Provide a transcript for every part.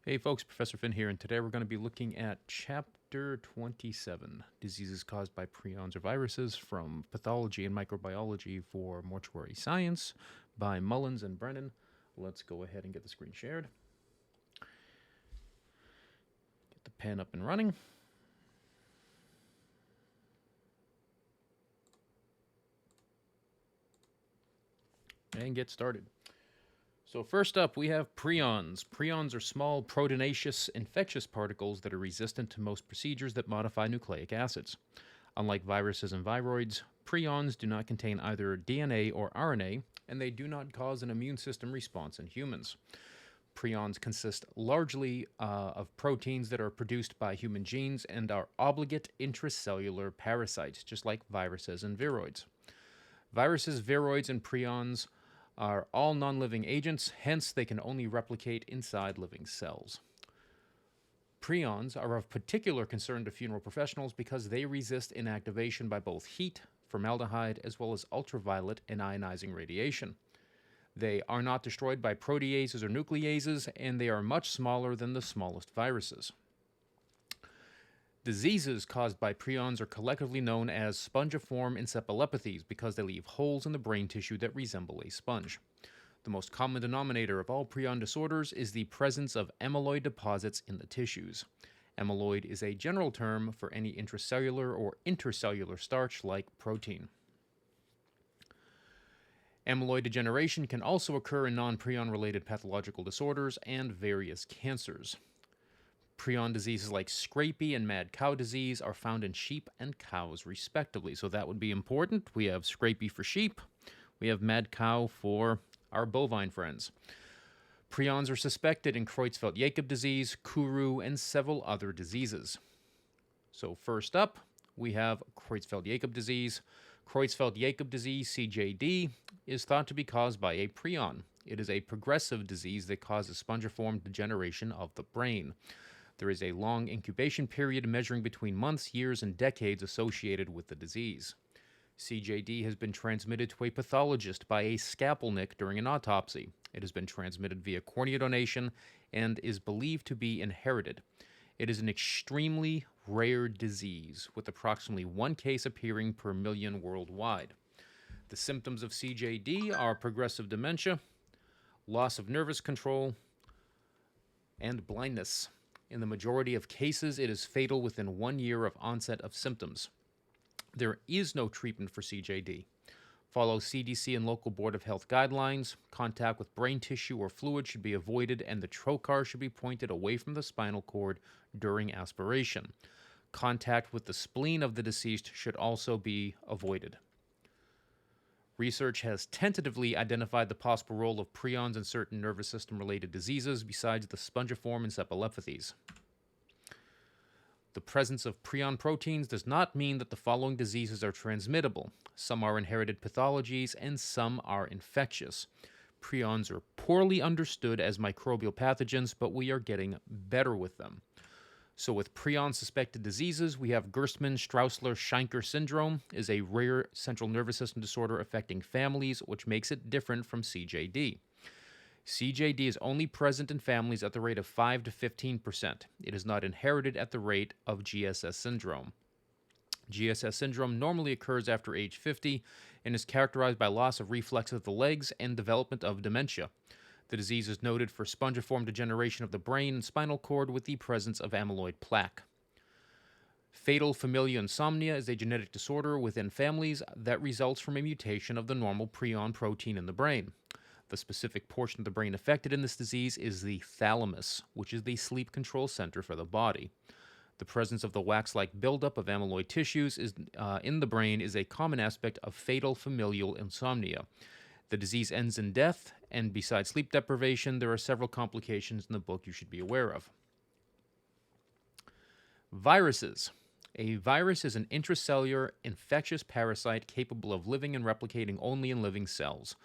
Hey folks, Professor Finn here, and today we're going to be looking at Chapter 27, Diseases Caused by Prions or Viruses, from Pathology and Microbiology for Mortuary Science by Mullins and Brennan. Let's go ahead and get the screen shared. Get the pen up and running. And get started. So first up, we have prions. Prions are small, proteinaceous, infectious particles that are resistant to most procedures that modify nucleic acids. Unlike viruses and viroids, prions do not contain either DNA or RNA, and they do not cause an immune system response in humans. Prions consist largely of proteins that are produced by human genes and are obligate intracellular parasites, just like viruses and viroids. Viruses, viroids, and prions are all non-living agents, hence they can only replicate inside living cells. Prions are of particular concern to funeral professionals because they resist inactivation by both heat, formaldehyde, as well as ultraviolet and ionizing radiation. They are not destroyed by proteases or nucleases, and they are much smaller than the smallest viruses. Diseases caused by prions are collectively known as spongiform encephalopathies because they leave holes in the brain tissue that resemble a sponge. The most common denominator of all prion disorders is the presence of amyloid deposits in the tissues. Amyloid is a general term for any intracellular or intercellular starch-like protein. Amyloid degeneration can also occur in non-prion-related pathological disorders and various cancers. Prion diseases like scrapie and mad cow disease are found in sheep and cows, respectively. So that would be important. We have scrapie for sheep. We have mad cow for our bovine friends. Prions are suspected in Creutzfeldt-Jakob disease, Kuru, and several other diseases. So first up, we have Creutzfeldt-Jakob disease. Creutzfeldt-Jakob disease, CJD, is thought to be caused by a prion. It is a progressive disease that causes spongiform degeneration of the brain. There is a long incubation period measuring between months, years, and decades associated with the disease. CJD has been transmitted to a pathologist by a scalpel nick during an autopsy. It has been transmitted via cornea donation and is believed to be inherited. It is an extremely rare disease, with approximately one case appearing per million worldwide. The symptoms of CJD are progressive dementia, loss of nervous control, and blindness. In the majority of cases, it is fatal within 1 year of onset of symptoms. There is no treatment for CJD. Follow CDC and local Board of Health guidelines. Contact with brain tissue or fluid should be avoided, and the trocar should be pointed away from the spinal cord during aspiration. Contact with the spleen of the deceased should also be avoided. Research has tentatively identified the possible role of prions in certain nervous system-related diseases besides the spongiform encephalopathies. The presence of prion proteins does not mean that the following diseases are transmittable. Some are inherited pathologies and some are infectious. Prions are poorly understood as microbial pathogens, but we are getting better with them. So with prion-suspected diseases, we have Gerstmann-Straussler-Scheinker syndrome is a rare central nervous system disorder affecting families, which makes it different from CJD. CJD is only present in families at the rate of 5 to 15%. It is not inherited at the rate of GSS syndrome. GSS syndrome normally occurs after age 50 and is characterized by loss of reflexes of the legs and development of dementia. The disease is noted for spongiform degeneration of the brain and spinal cord with the presence of amyloid plaque. Fatal familial insomnia is a genetic disorder within families that results from a mutation of the normal prion protein in the brain. The specific portion of the brain affected in this disease is the thalamus, which is the sleep control center for the body. The presence of the wax-like buildup of amyloid tissues in the brain is a common aspect of fatal familial insomnia. The disease ends in death, and besides sleep deprivation, there are several complications in the book you should be aware of. Viruses. A virus is an intracellular infectious parasite capable of living and replicating only in living cells.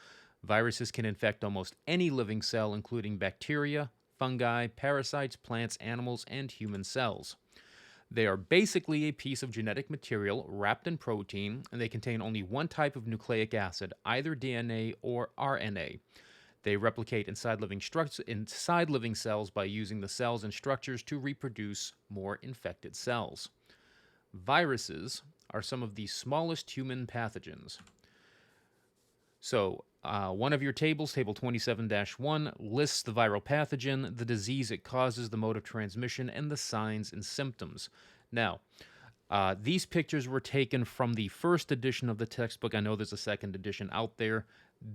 Viruses can infect almost any living cell, including bacteria, fungi, parasites, plants, animals, and human cells. They are basically a piece of genetic material wrapped in protein, and they contain only one type of nucleic acid, either DNA or RNA. They replicate inside living cells by using the cells and structures to reproduce more infected cells. Viruses are some of the smallest human pathogens. So, one of your tables, table 27-1, lists the viral pathogen, the disease it causes, the mode of transmission, and the signs and symptoms. Now, these pictures were taken from the first edition of the textbook. I know there's a second edition out there.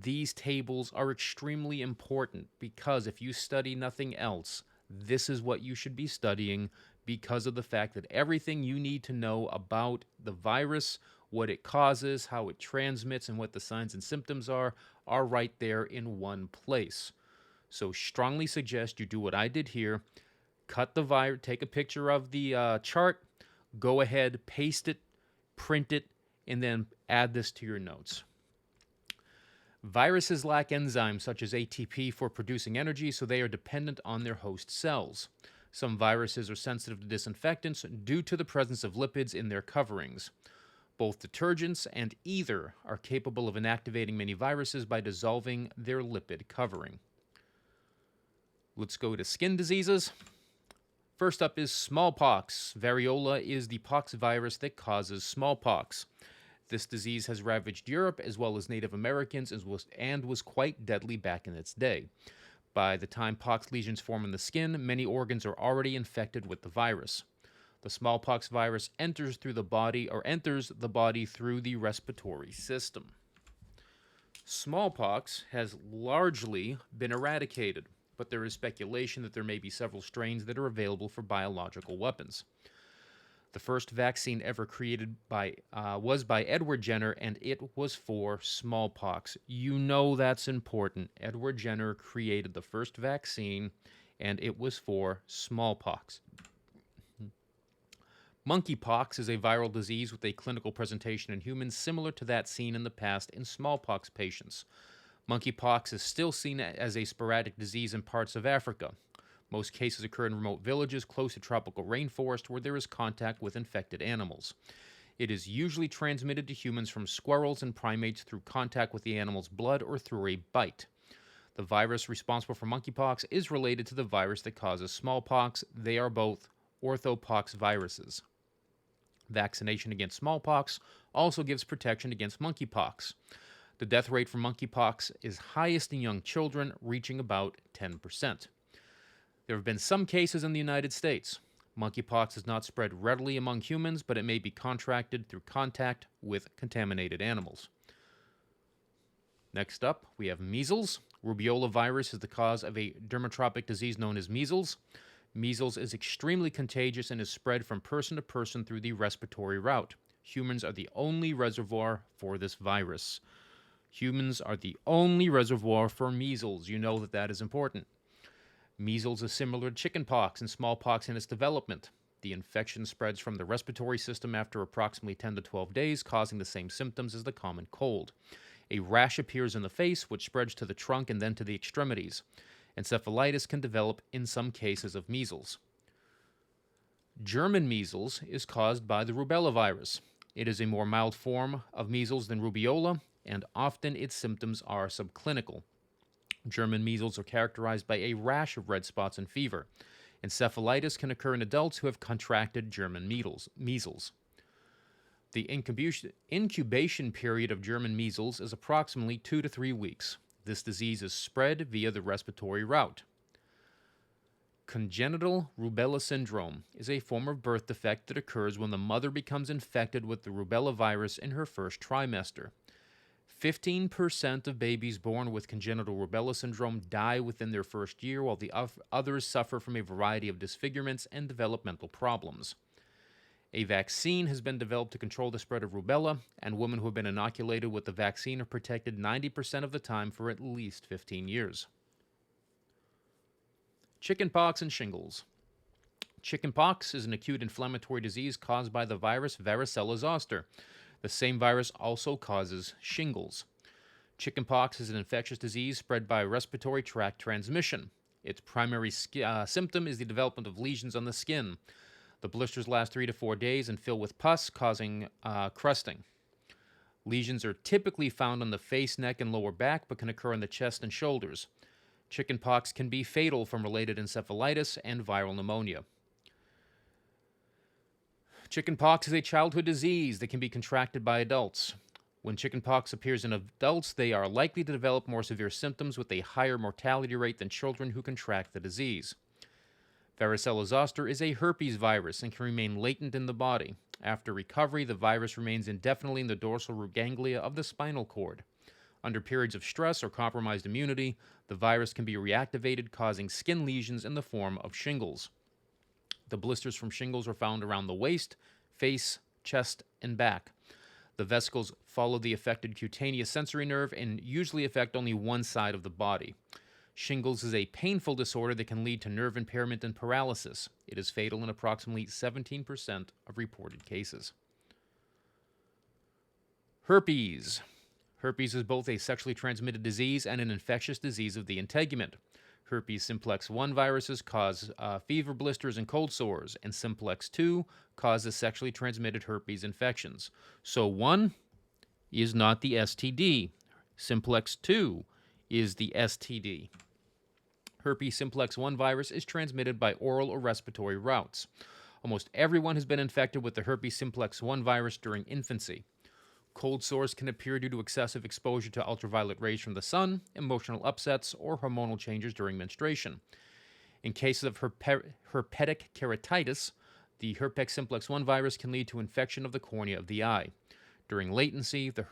These tables are extremely important because if you study nothing else, this is what you should be studying because of the fact that everything you need to know about the virus, what it causes, how it transmits, and what the signs and symptoms are right there in one place. So strongly suggest you do what I did here. Cut the virus, take a picture of the chart, go ahead, paste it, print it, and then add this to your notes. Viruses lack enzymes such as ATP for producing energy, so they are dependent on their host cells. Some viruses are sensitive to disinfectants due to the presence of lipids in their coverings. Both detergents and ether are capable of inactivating many viruses by dissolving their lipid covering. Let's go to skin diseases. First up is smallpox. Variola is the pox virus that causes smallpox. This disease has ravaged Europe as well as Native Americans and was quite deadly back in its day. By the time pox lesions form in the skin, many organs are already infected with the virus. The smallpox virus enters the body through the respiratory system. Smallpox has largely been eradicated, but there is speculation that there may be several strains that are available for biological weapons. The first vaccine ever created was by Edward Jenner, and it was for smallpox. You know that's important. Edward Jenner created the first vaccine, and it was for smallpox. Monkeypox is a viral disease with a clinical presentation in humans similar to that seen in the past in smallpox patients. Monkeypox is still seen as a sporadic disease in parts of Africa. Most cases occur in remote villages close to tropical rainforest where there is contact with infected animals. It is usually transmitted to humans from squirrels and primates through contact with the animal's blood or through a bite. The virus responsible for monkeypox is related to the virus that causes smallpox. They are both orthopox viruses. Vaccination against smallpox also gives protection against monkeypox. The death rate from monkeypox is highest in young children, reaching about 10%. There have been some cases in the United States. Monkeypox is not spread readily among humans, but it may be contracted through contact with contaminated animals. Next up, we have measles. Rubeola virus is the cause of a dermatologic disease known as measles. Measles is extremely contagious and is spread from person to person through the respiratory route. Humans are the only reservoir for this virus. Humans are the only reservoir for measles. You know that is important. Measles is similar to chickenpox and smallpox in its development. The infection spreads from the respiratory system after approximately 10 to 12 days, causing the same symptoms as the common cold. A rash appears in the face, which spreads to the trunk and then to the extremities. Encephalitis can develop in some cases of measles. German measles is caused by the rubella virus. It is a more mild form of measles than rubeola, and often its symptoms are subclinical. German measles are characterized by a rash of red spots and fever. Encephalitis can occur in adults who have contracted German measles. The incubation period of German measles is approximately 2 to 3 weeks. This disease is spread via the respiratory route. Congenital rubella syndrome is a form of birth defect that occurs when the mother becomes infected with the rubella virus in her first trimester. 15% of babies born with congenital rubella syndrome die within their first year, while the others suffer from a variety of disfigurements and developmental problems. A vaccine has been developed to control the spread of rubella, and women who have been inoculated with the vaccine are protected 90% of the time for at least 15 years. Chickenpox and shingles. Chickenpox is an acute inflammatory disease caused by the virus varicella zoster. The same virus also causes shingles. Chickenpox is an infectious disease spread by respiratory tract transmission. Its primary symptom is the development of lesions on the skin. The blisters last 3 to 4 days and fill with pus, causing crusting. Lesions are typically found on the face, neck, and lower back, but can occur on the chest and shoulders. Chickenpox can be fatal from related encephalitis and viral pneumonia. Chickenpox is a childhood disease that can be contracted by adults. When chickenpox appears in adults, they are likely to develop more severe symptoms with a higher mortality rate than children who contract the disease. Varicella zoster is a herpes virus and can remain latent in the body. After recovery, the virus remains indefinitely in the dorsal root ganglia of the spinal cord. Under periods of stress or compromised immunity, the virus can be reactivated, causing skin lesions in the form of shingles. The blisters from shingles are found around the waist, face, chest, and back. The vesicles follow the affected cutaneous sensory nerve and usually affect only one side of the body. Shingles is a painful disorder that can lead to nerve impairment and paralysis. It is fatal in approximately 17% of reported cases. Herpes. Herpes is both a sexually transmitted disease and an infectious disease of the integument. Herpes simplex 1 viruses cause fever blisters and cold sores, and simplex 2 causes sexually transmitted herpes infections. So 1 is not the STD. Simplex 2 is the STD. Herpes simplex 1 virus is transmitted by oral or respiratory routes. Almost everyone has been infected with the herpes simplex 1 virus during infancy. Cold sores can appear due to excessive exposure to ultraviolet rays from the sun, emotional upsets, or hormonal changes during menstruation. In cases of herpetic keratitis, the herpes simplex 1 virus can lead to infection of the cornea of the eye. During latency, the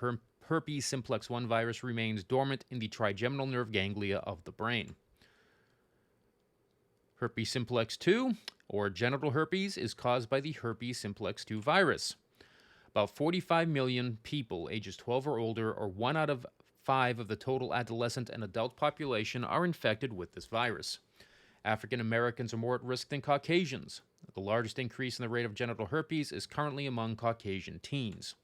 herpes simplex 1 virus remains dormant in the trigeminal nerve ganglia of the brain. Herpes simplex 2, or genital herpes, is caused by the herpes simplex 2 virus. About 45 million people ages 12 or older, or 1 out of 5 of the total adolescent and adult population, are infected with this virus. African Americans are more at risk than Caucasians. The largest increase in the rate of genital herpes is currently among Caucasian teens.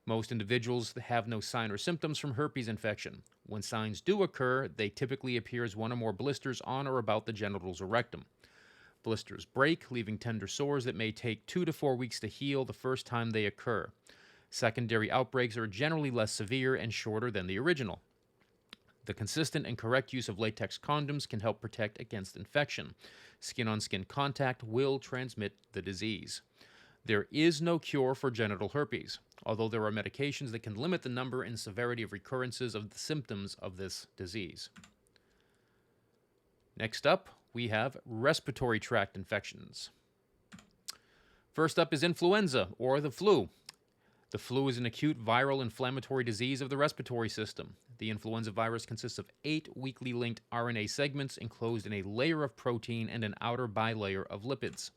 Most individuals have no sign or symptoms from herpes infection. When signs do occur, they typically appear as 1 or more blisters on or about the genitals or rectum. Blisters break, leaving tender sores that may take 2 to 4 weeks to heal the first time they occur. Secondary outbreaks are generally less severe and shorter than the original. The consistent and correct use of latex condoms can help protect against infection. Skin-on-skin contact will transmit the disease. There is no cure for genital herpes, although there are medications that can limit the number and severity of recurrences of the symptoms of this disease. Next up, we have respiratory tract infections. First up is influenza, or the flu. The flu is an acute viral inflammatory disease of the respiratory system. The influenza virus consists of 8 weakly linked RNA segments enclosed in a layer of protein and an outer bilayer of lipids.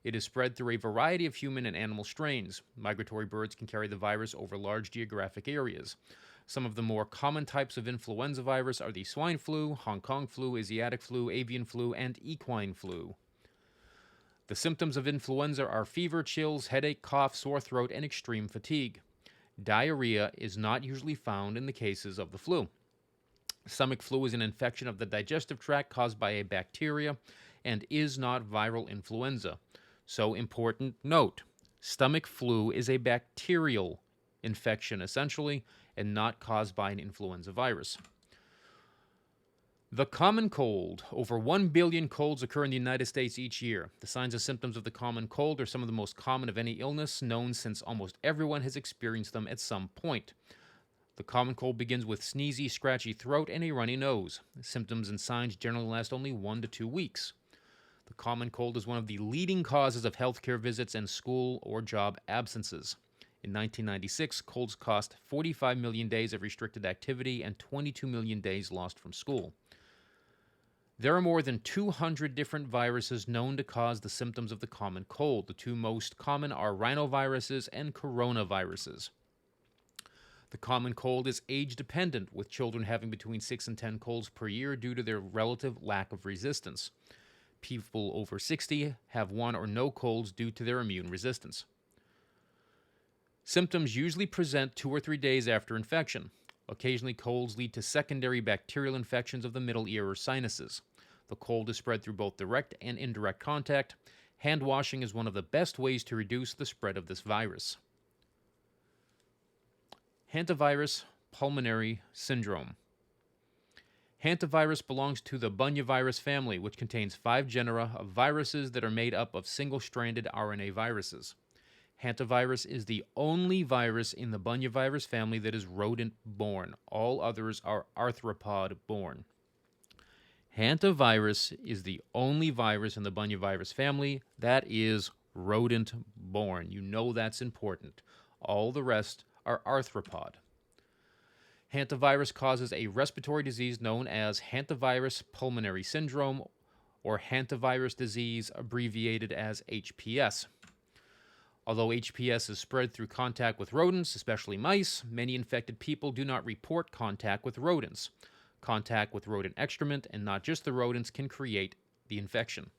It is spread through a variety of human and animal strains. Migratory birds can carry the virus over large geographic areas. Some of the more common types of influenza virus are the swine flu, Hong Kong flu, Asiatic flu, avian flu, and equine flu. The symptoms of influenza are fever, chills, headache, cough, sore throat, and extreme fatigue. Diarrhea is not usually found in the cases of the flu. Stomach flu is an infection of the digestive tract caused by a bacteria and is not viral influenza. So, important note, stomach flu is a bacterial infection, essentially, and not caused by an influenza virus. The common cold. Over 1 billion colds occur in the United States each year. The signs and symptoms of the common cold are some of the most common of any illness known, since almost everyone has experienced them at some point. The common cold begins with sneezy, scratchy throat and a runny nose. Symptoms and signs generally last only 1 to 2 weeks. The common cold is one of the leading causes of healthcare visits and school or job absences. In 1996, colds cost 45 million days of restricted activity and 22 million days lost from school. There are more than 200 different viruses known to cause the symptoms of the common cold. The 2 most common are rhinoviruses and coronaviruses. The common cold is age-dependent, with children having between 6 and 10 colds per year due to their relative lack of resistance. People over 60 have 1 or no colds due to their immune resistance. Symptoms usually present 2 or 3 days after infection. Occasionally, colds lead to secondary bacterial infections of the middle ear or sinuses. The cold is spread through both direct and indirect contact. Hand washing is one of the best ways to reduce the spread of this virus. Hantavirus pulmonary syndrome. Hantavirus belongs to the bunyavirus family, which contains 5 genera of viruses that are made up of single-stranded RNA viruses. Hantavirus is the only virus in the bunyavirus family that is rodent-borne. All others are arthropod-borne. Hantavirus is the only virus in the bunyavirus family that is rodent-borne. You know that's important. All the rest are arthropod. Hantavirus causes a respiratory disease known as hantavirus pulmonary syndrome, or hantavirus disease, abbreviated as HPS. Although HPS is spread through contact with rodents, especially mice, many infected people do not report contact with rodents. Contact with rodent excrement, and not just the rodents, can create the infection.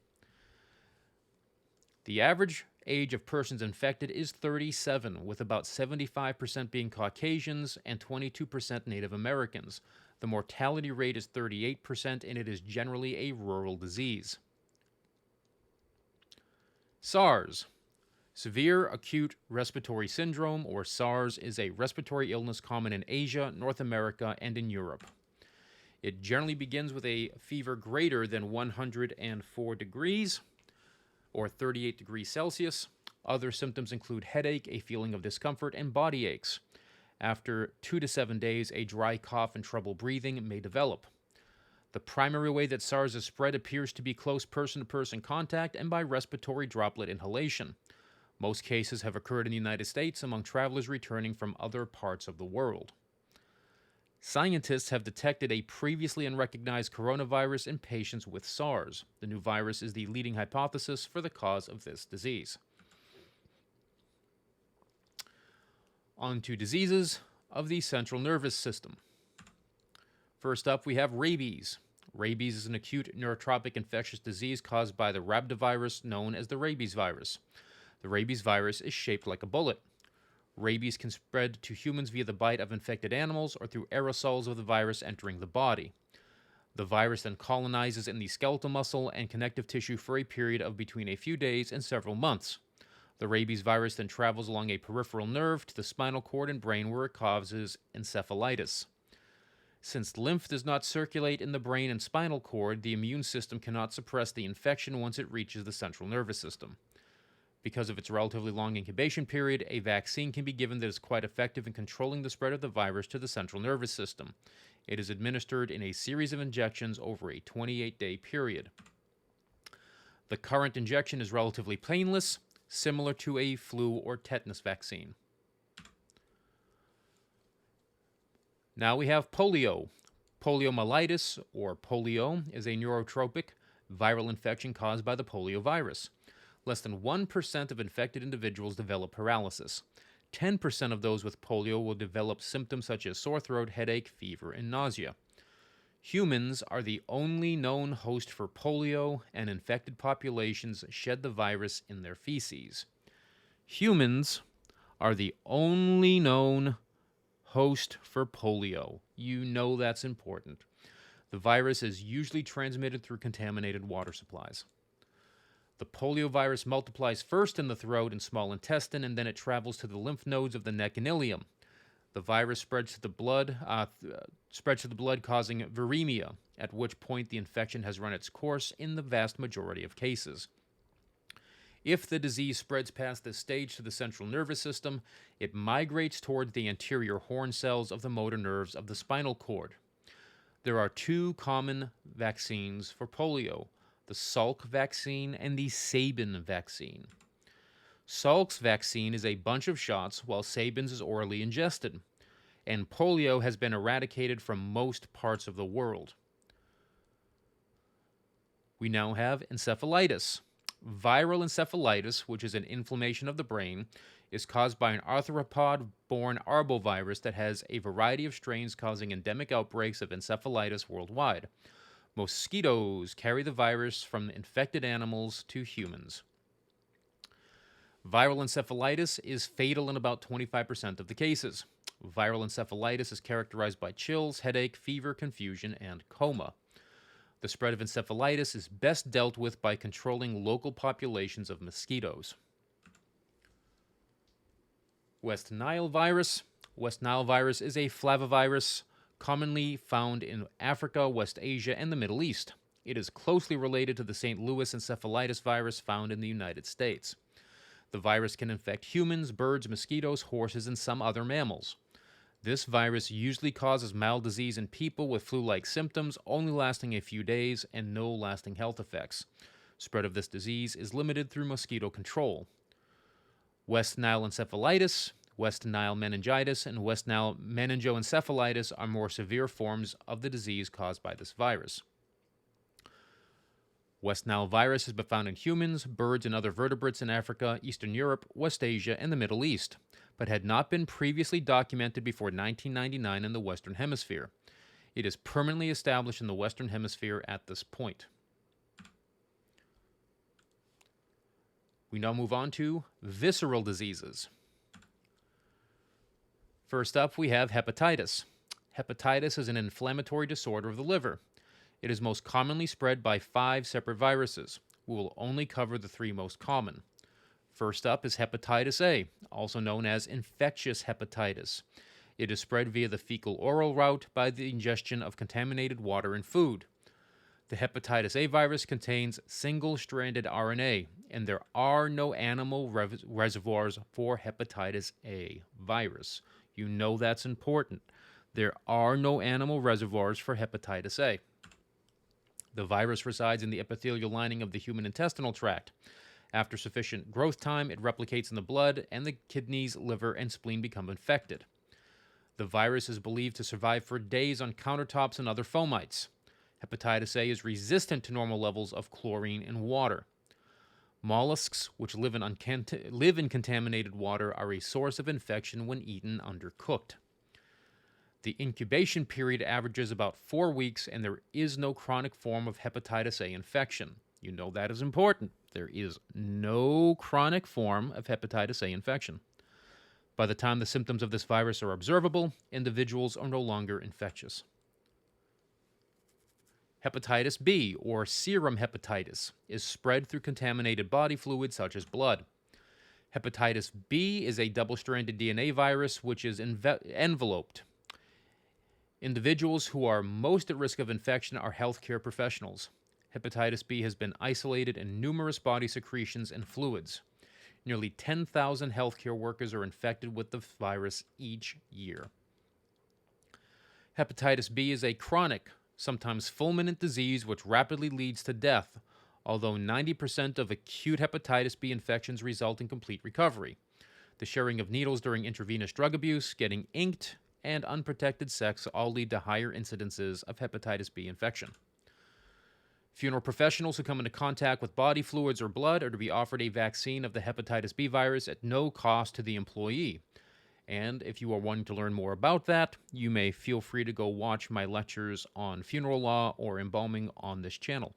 The average age of persons infected is 37, with about 75% being Caucasians and 22% Native Americans. The mortality rate is 38%, and it is generally a rural disease. SARS. Severe Acute Respiratory Syndrome, or SARS, is a respiratory illness common in Asia, North America, and in Europe. It generally begins with a fever greater than 104 degrees, or 38 degrees Celsius. Other symptoms include headache, a feeling of discomfort, and body aches. After 2 to 7 days, a dry cough and trouble breathing may develop. The primary way that SARS is spread appears to be close person-to-person contact and by respiratory droplet inhalation. Most cases have occurred in the United States among travelers returning from other parts of the world. Scientists have detected a previously unrecognized coronavirus in patients with SARS. The new virus is the leading hypothesis for the cause of this disease. On to diseases of the central nervous system. First up, we have rabies. Rabies is an acute neurotropic infectious disease caused by the rhabdovirus known as the rabies virus. The rabies virus is shaped like a bullet. Rabies can spread to humans via the bite of infected animals or through aerosols of the virus entering the body. The virus then colonizes in the skeletal muscle and connective tissue for a period of between a few days and several months. The rabies virus then travels along a peripheral nerve to the spinal cord and brain, where it causes encephalitis. Since lymph does not circulate in the brain and spinal cord, the immune system cannot suppress the infection once it reaches the central nervous system. Because of its relatively long incubation period, a vaccine can be given that is quite effective in controlling the spread of the virus to the central nervous system. It is administered in a series of injections over a 28-day period. The current injection is relatively painless, similar to a flu or tetanus vaccine. Now we have polio. Poliomyelitis, or polio, is a neurotropic viral infection caused by the polio virus. Less than 1% of infected individuals develop paralysis. 10% of those with polio will develop symptoms such as sore throat, headache, fever, and nausea. Humans are the only known host for polio, and infected populations shed the virus in their feces. Humans are the only known host for polio. You know that's important. The virus is usually transmitted through contaminated water supplies. The poliovirus multiplies first in the throat and small intestine, and then it travels to the lymph nodes of the neck and ileum. The virus spreads to the blood, causing viremia, at which point the infection has run its course in the vast majority of cases. If the disease spreads past this stage to the central nervous system, it migrates toward the anterior horn cells of the motor nerves of the spinal cord. There are 2 common vaccines for polio: the Salk vaccine and the Sabin vaccine. Salk's vaccine is a bunch of shots, while Sabin's is orally ingested, and polio has been eradicated from most parts of the world. We now have encephalitis. Viral encephalitis, which is an inflammation of the brain, is caused by an arthropod-borne arbovirus that has a variety of strains causing endemic outbreaks of encephalitis worldwide. Mosquitoes carry the virus from infected animals to humans. Viral encephalitis is fatal in about 25% of the cases. Viral encephalitis is characterized by chills, headache, fever, confusion, and coma. The spread of encephalitis is best dealt with by controlling local populations of mosquitoes. West Nile virus. West Nile virus is a flavivirus commonly found in Africa, West Asia, and the Middle East. It is closely related to the St. Louis encephalitis virus found in the United States. The virus can infect humans, birds, mosquitoes, horses, and some other mammals. This virus usually causes mild disease in people with flu-like symptoms, only lasting a few days and no lasting health effects. Spread of this disease is limited through mosquito control. West Nile encephalitis, West Nile meningitis, and West Nile meningoencephalitis are more severe forms of the disease caused by this virus. West Nile virus has been found in humans, birds, and other vertebrates in Africa, Eastern Europe, West Asia, and the Middle East, but had not been previously documented before 1999 in the Western Hemisphere. It is permanently established in the Western Hemisphere at this point. We now move on to visceral diseases. First up, we have hepatitis. Hepatitis is an inflammatory disorder of the liver. It is most commonly spread by 5 separate viruses. We will only cover the 3 most common. First up is hepatitis A, also known as infectious hepatitis. It is spread via the fecal-oral route by the ingestion of contaminated water and food. The hepatitis A virus contains single-stranded RNA, and there are no animal reservoirs for hepatitis A virus. You know that's important. There are no animal reservoirs for hepatitis A. The virus resides in the epithelial lining of the human intestinal tract. After sufficient growth time, it replicates in the blood, and the kidneys, liver, and spleen become infected. The virus is believed to survive for days on countertops and other fomites. Hepatitis A is resistant to normal levels of chlorine in water. Mollusks, which live in contaminated water, are a source of infection when eaten undercooked. The incubation period averages about 4 weeks, and there is no chronic form of hepatitis A infection. You know that is important. There is no chronic form of hepatitis A infection. By the time the symptoms of this virus are observable, individuals are no longer infectious. Hepatitis B, or serum hepatitis, is spread through contaminated body fluids such as blood. Hepatitis B is a double-stranded DNA virus which is enveloped. Individuals who are most at risk of infection are healthcare professionals. Hepatitis B has been isolated in numerous body secretions and fluids. Nearly 10,000 healthcare workers are infected with the virus each year. Hepatitis B is a chronic, sometimes fulminant disease which rapidly leads to death, although 90% of acute hepatitis B infections result in complete recovery. The sharing of needles during intravenous drug abuse, getting inked, and unprotected sex all lead to higher incidences of hepatitis B infection. Funeral professionals who come into contact with body fluids or blood are to be offered a vaccine of the hepatitis B virus at no cost to the employee. And if you are wanting to learn more about that, you may feel free to go watch my lectures on funeral law or embalming on this channel.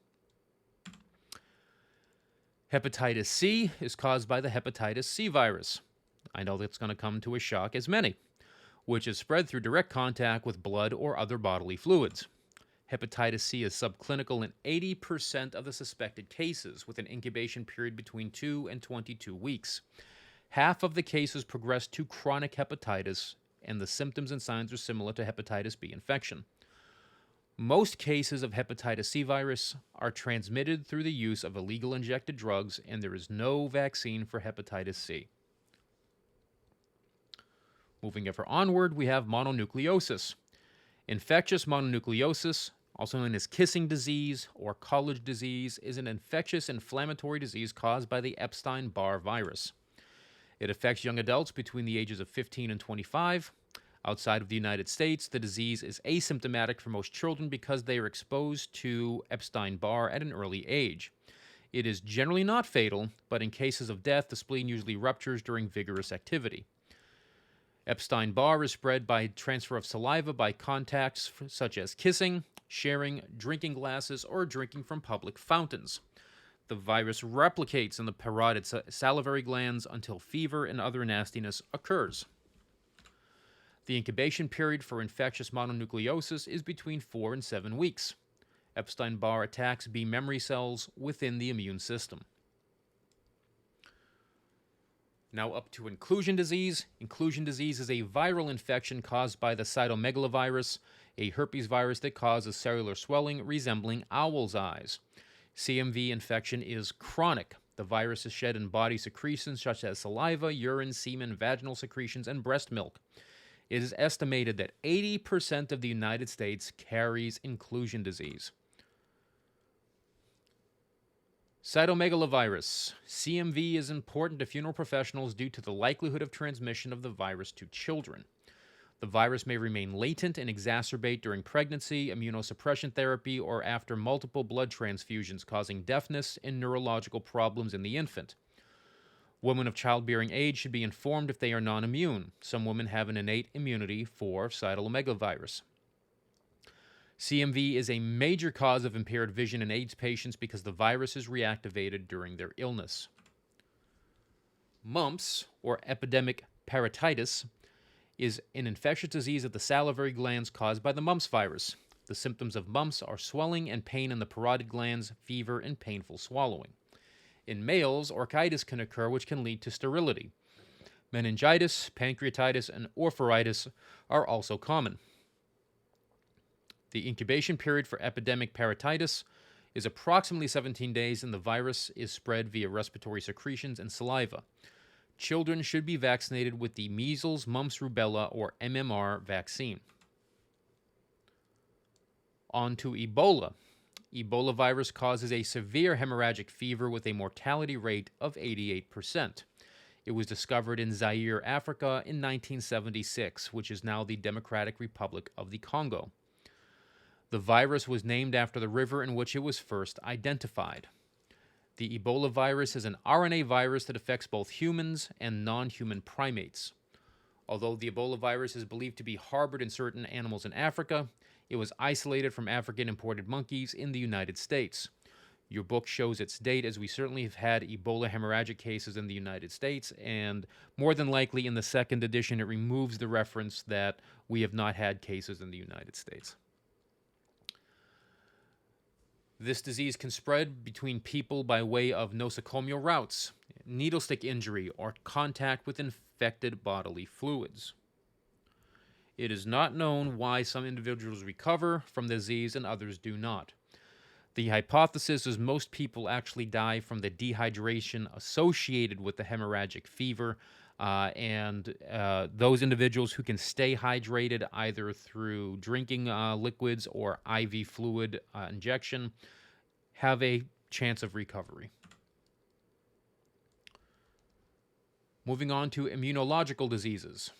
Hepatitis C is caused by the hepatitis C virus. I know that's going to come to a shock as many, which is spread through direct contact with blood or other bodily fluids. Hepatitis C is subclinical in 80% of the suspected cases, with an incubation period between 2 and 22 weeks. Half of the cases progress to chronic hepatitis, and the symptoms and signs are similar to hepatitis B infection. Most cases of hepatitis C virus are transmitted through the use of illegal injected drugs, and there is no vaccine for hepatitis C. Moving ever onward, we have mononucleosis. Infectious mononucleosis, also known as kissing disease or college disease, is an infectious inflammatory disease caused by the Epstein-Barr virus. It affects young adults between the ages of 15 and 25. Outside of the United States, the disease is asymptomatic for most children because they are exposed to Epstein-Barr at an early age. It is generally not fatal, but in cases of death, the spleen usually ruptures during vigorous activity. Epstein-Barr is spread by transfer of saliva by contacts such as kissing, sharing, drinking glasses, or drinking from public fountains. The virus replicates in the parotid salivary glands until fever and other nastiness occurs. The incubation period for infectious mononucleosis is between 4 and 7 weeks. Epstein-Barr attacks B memory cells within the immune system. Now up to inclusion disease. Inclusion disease is a viral infection caused by the cytomegalovirus, a herpes virus that causes cellular swelling resembling owl's eyes. CMV infection is chronic. The virus is shed in body secretions such as saliva, urine, semen, vaginal secretions, and breast milk. It is estimated that 80% of the United States carries inclusion disease. Cytomegalovirus. CMV is important to funeral professionals due to the likelihood of transmission of the virus to children. The virus may remain latent and exacerbate during pregnancy, immunosuppression therapy, or after multiple blood transfusions, causing deafness and neurological problems in the infant. Women of childbearing age should be informed if they are non-immune. Some women have an innate immunity for cytomegalovirus. CMV is a major cause of impaired vision in AIDS patients because the virus is reactivated during their illness. Mumps, or epidemic parotitis, is an infectious disease of the salivary glands caused by the mumps virus. The symptoms of mumps are swelling and pain in the parotid glands, fever, and painful swallowing. In males, orchitis can occur, which can lead to sterility. Meningitis, pancreatitis, and orphoritis are also common. The incubation period for epidemic parotitis is approximately 17 days, and the virus is spread via respiratory secretions and saliva. Children should be vaccinated with the measles, mumps, rubella, or MMR vaccine. On to Ebola. Ebola virus causes a severe hemorrhagic fever with a mortality rate of 88%. It was discovered in Zaire, Africa in 1976, which is now the Democratic Republic of the Congo. The virus was named after the river in which it was first identified. The Ebola virus is an RNA virus that affects both humans and non-human primates. Although the Ebola virus is believed to be harbored in certain animals in Africa, it was isolated from African imported monkeys in the United States. Your book shows its date, as we certainly have had Ebola hemorrhagic cases in the United States, and more than likely in the second edition it removes the reference that we have not had cases in the United States. This disease can spread between people by way of nosocomial routes, needle stick injury, or contact with infected bodily fluids. It is not known why some individuals recover from the disease and others do not. The hypothesis is most people actually die from the dehydration associated with the hemorrhagic fever, and those individuals who can stay hydrated either through drinking liquids or IV fluid injection have a chance of recovery. Moving on to immunological diseases.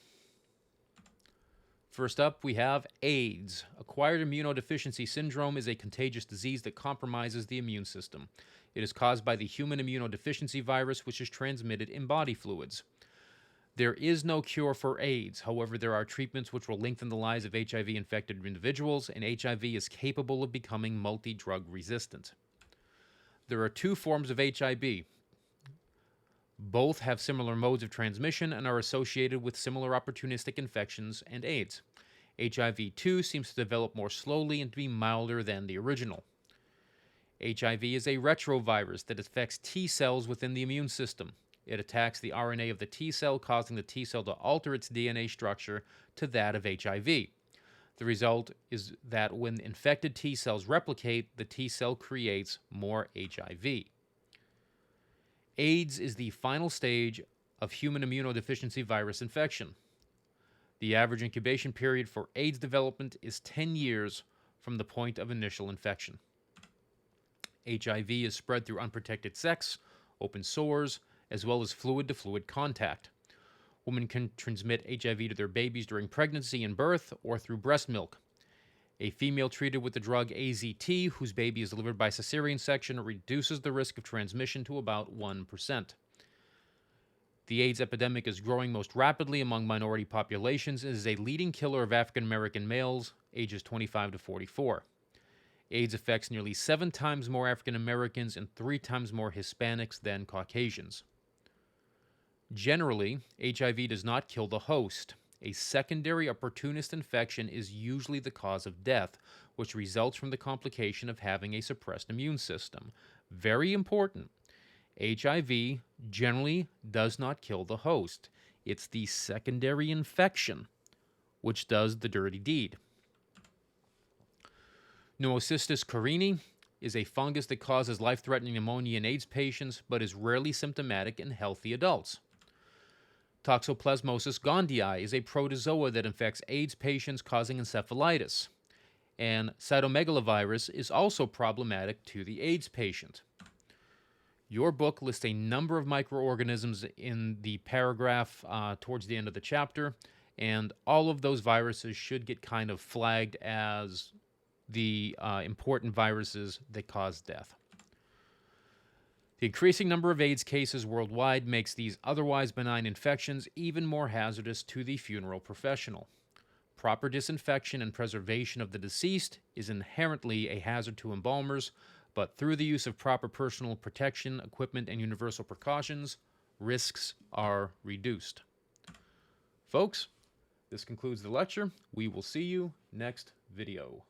First up, we have AIDS. Acquired immunodeficiency syndrome is a contagious disease that compromises the immune system. It is caused by the human immunodeficiency virus, which is transmitted in body fluids. There is no cure for AIDS. However, there are treatments which will lengthen the lives of HIV-infected individuals, and HIV is capable of becoming multi-drug resistant. There are two forms of HIV. Both have similar modes of transmission and are associated with similar opportunistic infections and AIDS. HIV-2 seems to develop more slowly and to be milder than the original. HIV is a retrovirus that affects T cells within the immune system. It attacks the RNA of the T cell, causing the T cell to alter its DNA structure to that of HIV. The result is that when infected T cells replicate, the T cell creates more HIV. AIDS is the final stage of human immunodeficiency virus infection. The average incubation period for AIDS development is 10 years from the point of initial infection. HIV is spread through unprotected sex, open sores, as well as fluid-to-fluid contact. Women can transmit HIV to their babies during pregnancy and birth or through breast milk. A female treated with the drug AZT, whose baby is delivered by cesarean section, reduces the risk of transmission to about 1%. The AIDS epidemic is growing most rapidly among minority populations and is a leading killer of African American males ages 25 to 44. AIDS affects nearly 7 times more African Americans and 3 times more Hispanics than Caucasians. Generally, HIV does not kill the host. A secondary opportunist infection is usually the cause of death, which results from the complication of having a suppressed immune system. Very important. HIV generally does not kill the host. It's the secondary infection which does the dirty deed. Pneumocystis carinii is a fungus that causes life-threatening pneumonia in AIDS patients but is rarely symptomatic in healthy adults. Toxoplasmosis gondii is a protozoa that infects AIDS patients causing encephalitis. And cytomegalovirus is also problematic to the AIDS patient. Your book lists a number of microorganisms in the paragraph towards the end of the chapter, and all of those viruses should get kind of flagged as the important viruses that cause death. The increasing number of AIDS cases worldwide makes these otherwise benign infections even more hazardous to the funeral professional. Proper disinfection and preservation of the deceased is inherently a hazard to embalmers, but through the use of proper personal protection, equipment, and universal precautions, risks are reduced. Folks, this concludes the lecture. We will see you next video.